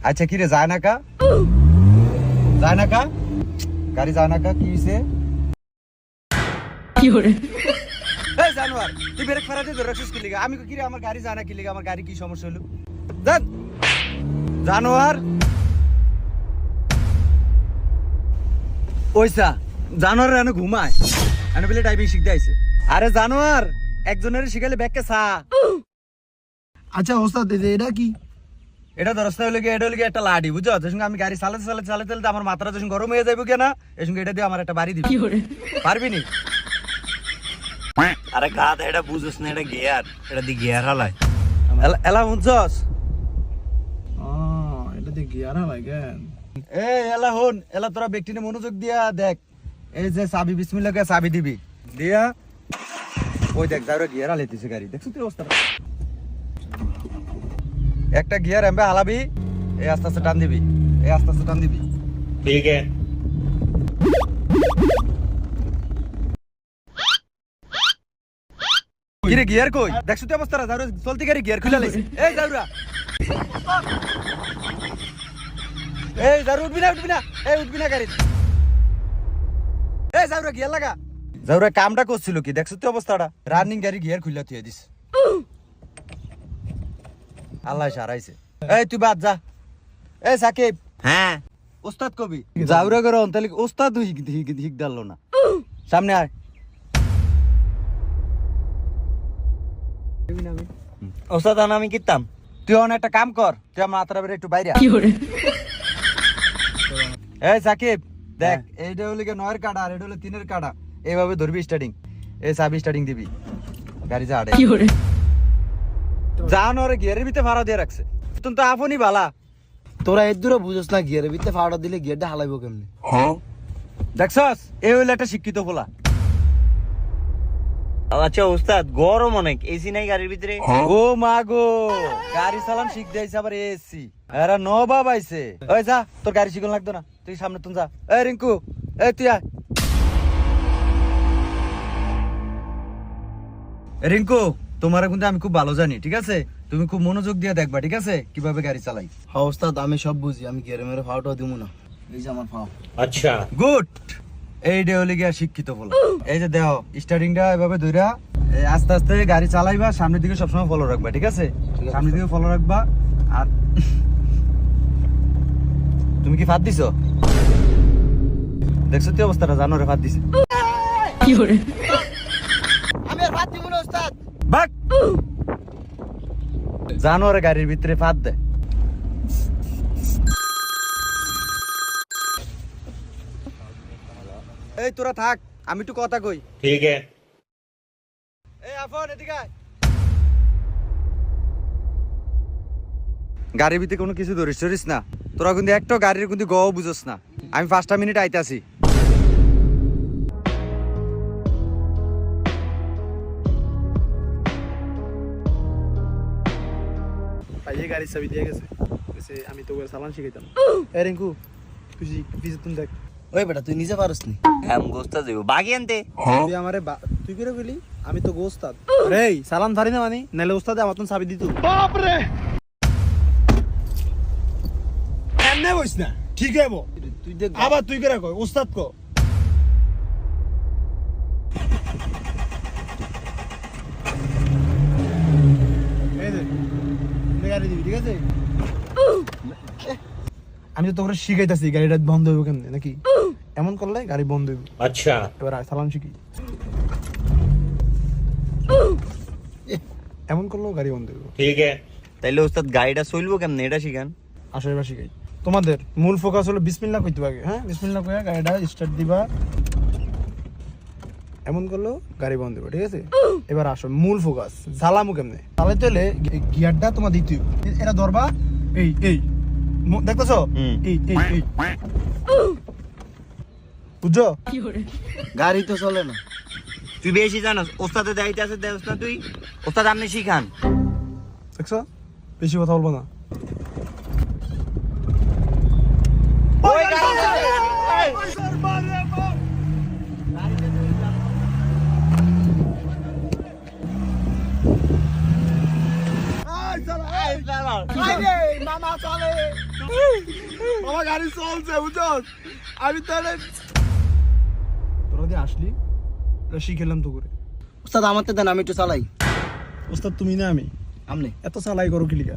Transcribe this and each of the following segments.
আচ্ছা কি রে যায় না কা গাড়ি যায় না কা কি হইছে কি হরে এই জানোয়ার তুই ব্রেক ফেরাতে ধরে রাখছিস কি লিগা আমি কি রে আমার গাড়ি যায় না কি লিগা আমার গাড়ি কি সমস্যা হলো দেখ জানোয়ার ওইসা জানোয়ার এনে ঘুমায় এনে বলে ড্রাইভিং শিখতে আইছে আরে জানোয়ার একজনের শিখালে ব্যাগকে সা আচ্ছা ওস্তাদ এটা কি এটা দরস্তা হইলে কি এটা হইলে একটা লাডি বুঝছো তোর সঙ্গে আমি গাড়ি চালাতে আমার মাথাটা যখন গরম হয়ে যাইব কেনা এই সঙ্গে এটা দিয়ে আমার একটা বাড়ি দিবি কি হরে পারবি নি আরে গাধা এটা বুঝছ না এটা গিয়ার এটা দি গিয়ার হালাই এলা বুঝছস এটা দিয়ে গিয়ারা লাগে এই এলা হন এলা তোরা ব্যক্তিনে মনোযোগ দিয়া দেখ এই যে চাবি বিসমিল্লাহ কে চাবি দিবি দিয়া ওই দেখ যাওরা গিয়ার আলাইতেছে গাড়ি দেখছো তুই অবস্থা একটা গিয়ার এমবে হালাবি এই আস্তে আস্তে টান দিবি ঠিক আছে কিরে গিয়ার কই দেখছো তুই অবস্থা যাওরা চলতি গাড়ি গিয়ার খুলে লাইছে এই যাওরা এই যাওরা উঠবি না এই উঠবি না গাড়ি এই যাওরা গিয়ার লাগা যাওরা কামটা করছিল কি দেখছো তুই অবস্থাটা রানিং গাড়ি গিয়ার খুলে তুই দিস আল্লাহ সারাইছে এই তুই বাদ যা এই সাকিব হ্যাঁ ওস্তাদ কবি যাওরা করে অন্তলিক ওস্তাদ হিক ডাললো না সামনে আয় ওস্তাদ আমি কিতাম তুই অন একটা কাম কর তুই আমার মাথার উপরে একটু বাইরে কি হরে এই সাকিব দেখ এইটা হলো কি 9 এর কাটা আর এটা হলো 3 এর কাটা এইভাবে ধরবি স্টার্টিং এই চাবি স্টার্টিং দিবি গাড়ি যা আড়ে কি হরে জান ওরে গিয়ারের ভিতরে ফাড়া দিয়ে রাখছে তুমি তো আপনি বালা তোরা এর দূরে বুঝছ না গিয়ারের ভিতরে ফাওড়া দিলে গিয়ারটা হালাইবো কেমনে দেখছস এই হইলো একটা শিক্ষিত পোলা আচ্ছা ওস্তাদ গরম অনেক এসি নাই গাড়ির ভিতরে ও মা গো গাড়ি চালান শিখ দিয়েছে আবার এসি আরে নবাব আইছে ওই যা তোর গাড়ি শিখন লাগতো না তুই সামনে তুই যা এই রিঙ্কু এই তুই আয় রিঙ্কু তোমার কিন্তু আমি খুব ভালো জানি ঠিক আছে তুমি খুব মনোযোগ দিয়ে দেখবা ঠিক আছে কিভাবে গাড়ি চালাই হ্যাঁ ওস্তাদ আমি সব বুঝি আমি গিয়ারে মেরে ফাওটা দিব না এই যে আমার ফাও আচ্ছা গুড এই ডে হলে গিয়া শিক্ষিত বলা এই যে দেখো স্টার্টিংটা এভাবে ধইরা আস্তে আস্তে গাড়ি চালাইবা সামনের দিকে সবসময় ফলো রাখবা ঠিক আছে সামনের দিকে ফলো রাখবা আর তুমি কি ফাঁদ দিছো দেখছো তুই অবস্থাটা জানো রে ফাঁদ দিছে কি হরে আমি আর ফাদ দিব না ওস্তাদ বাক জানো রে গাড়ির ভিতরে ফাঁদ দে এই তোরা থাক আমি একটু কথা কই ঠিক আছে এই আফন এদিকে আয় গাড়ির ভিতরে কোনো কিছু ধরিস না তোরা কিন্তু একটা গাড়ির কিন্তু গও বুঝস না আমি 5টা মিনিট আইতাছি পাইয়ে গাড়ি চাবি দিয়ে গেছে আমি তো চালান শিখাইতাম এই রিঙ্কু তুই পিছে তুমি দেখ ওই বেটা তুই নিজে পারস নি হ্যাঁ গোস্তা দেব বাগি আনতে তুই আমারে তুই করে গেলি আমি তো গোস্তাদ আরে সালাম ধারি না মানি নালে ওস্তাদে আমার তুন চাবি দিত বাপ রে এমনে বইস না ঠিক হইব তুই দেখ আবার তুই করে কই ওস্তাদ কো এই দে গাড়ি দিবি ঠিক আছে আমি তো তোকে শিখাইতাছি গাড়িটা বন্ধ হইব কেমনে নাকি এমন করলে গাড়ি বন্ধ হইব আচ্ছা এবার চালান শিখি এমন করলেও গাড়ি বন্ধ হইব ঠিক আছে তাইলে ওস্তাদ গাড়িটা চলবো কেমনে এটা শিখান আসলে এবার শিখাই তোমাদের মূল ফোকাস হলো বিসমিল্লাহ কইতে হবে হ্যাঁ বিসমিল্লাহ কইয়া গাড়িটা স্টার্ট দিবা এমন করলেও গাড়ি বন্ধ হইব ঠিক আছে এবার আসো মূল ফোকাস চালামু কেমনে চালাইতে হলে গিয়ারটা তোমার দিতে হইব এটা ধরবা এই দেখতেছো এই বুঝছো কি হরে গাড়ি তো চলে না তুই বেশি জানাস ওস্তাদে দায়িত্ব আছে দেওস না তুই ওস্তাদ আপনি শিখান দেখছো বেশি কথা বলবো না থামা চলে বাবা গাড়ি চলছে বুঝছস আমি তাহলে তোরা দিয়ে আসলি শিখেলাম তো করে উস্তাদ আমার তো দেন আমি একটু চালাই। ওস্তাদ তুমি না আমি আমনে এত চালাই করো কিলিকা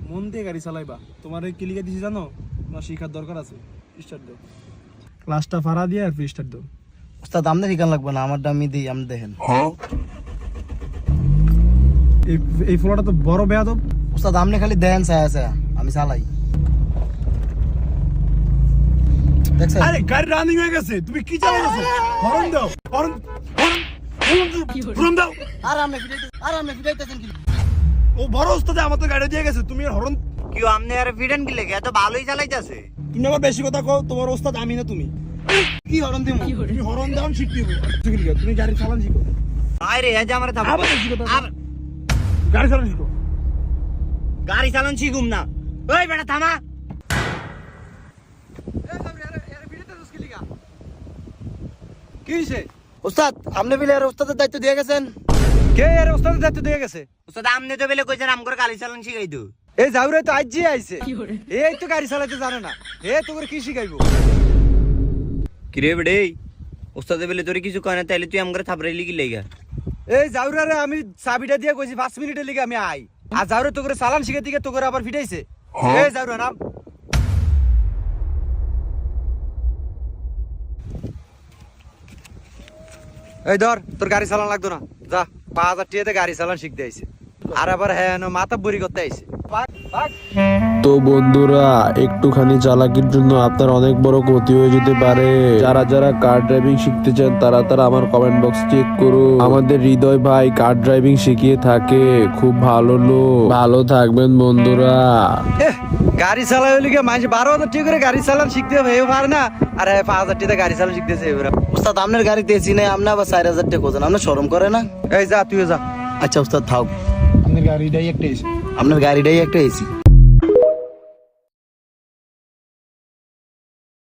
মন দিয়ে গাড়ি চালাইবা তোমার এই কিলিকা দিছি জানো তোমার শিখার দরকার আছে স্টার্ট দাও ক্লাসটা ফাড়া দিয়ে আর স্টার্ট দাও উস্তাদ আমনে শিখান লাগবে না, আমারটা আমি দিই, আপনি দেখেন। এই ফলোটা তো বড় বেয়াদব উস্তাদ আমনে খালি দেখেন ছায়া ছায়া, আমি চালাই। দেখছেন আরে গাড়ি রানিং হয়ে গেছে তুমি কি চালাইছো হর্ন দাও হর্ন হর্ন দাও আর আমনে ফিরাইতেছেন কি? ও বড় ওস্তাদ আমার তো গাড়ি দিয়ে গেছে তুমি হর্ন কিউ আমনে আর ফিডেন কি লেগে এত ভালোই চালাইতাছে। তুমি আবার বেশি কথা কও তোমার ওস্তাদ আমি না তুমি কি হরন দিমু? তুমি হর্ন দাও শিখতে হবে তুমি গাড়ি চালান শিখো আরে এই যে আমারে থাম আবার বেশি কথা কও। গাড়ি চালান শিখো গাড়ি চালান শিখুম না। ওই বেটা থামা। কি হইছে? উস্তাদ আপনি বিলে আর উস্তাদের দায়িত্ব দিয়ে গেছেন। কে এর ওস্তাদের দায়িত্ব দিয়ে গেছে? ওস্তাদ আমনে তো বেলে কইছেন আমগর গাড়ি চালান শিখাই দো। এই জাউরে তো আইজি আইছে, এই তো গাড়ি চালাতে জানে না, এ তোকে কি শিখাইবো? কিরে বেডে ওস্তাদে বেলে তোরে কিছু কয় না তাইলে তুই আমগর থাপড়াইলি কি লেগা? এই জাউরে আমি চাবিটা দিয়ে কইছি 5 মিনিটের লিগে আমি আই, আর জাউরে তোকে চালান শিখাই দিকে তোকে আবার ফিটাইছে। এই জাউরে নাম এই ধর, তোর গাড়ি চালান লাগতো না, যা 5000 টাকাতে গাড়ি চালান শিখতে আইছে, আর আবার হ্যাঁ মাথা বড়ি করতে আইছে। তো বন্ধুরা, একটুখানি চালাকির জন্য আপনার অনেক বড় ক্ষতি হয়ে যেতে পারে। যারা যারা কার ড্রাইভিং শিখতে চান তারা তারা আমার কমেন্ট বক্স চেক করুন। আমাদের হৃদয় ভাই কার ড্রাইভিং শিখিয়ে থাকে, খুব ভালো লোক। ভালো থাকবেন বন্ধুরা। গাড়ি চালাই লিগে মানুষ 12,000 টাকা করে গাড়ি চালান শিখতে হবে, এও পারে না, আর 5,000 টাকা গাড়ি চালান শিখতেছে এবার। উস্তাদ আপনার গাড়িতে এসি নাই, আপনি আবার 4000 টাকা কোছেন, আপনি শরম করে না? এই যা তুইও যা। আচ্ছা উস্তাদ থাক, আপনার গাড়িটাই একটা এসে আপনার গাড়িটাই একটা এসি।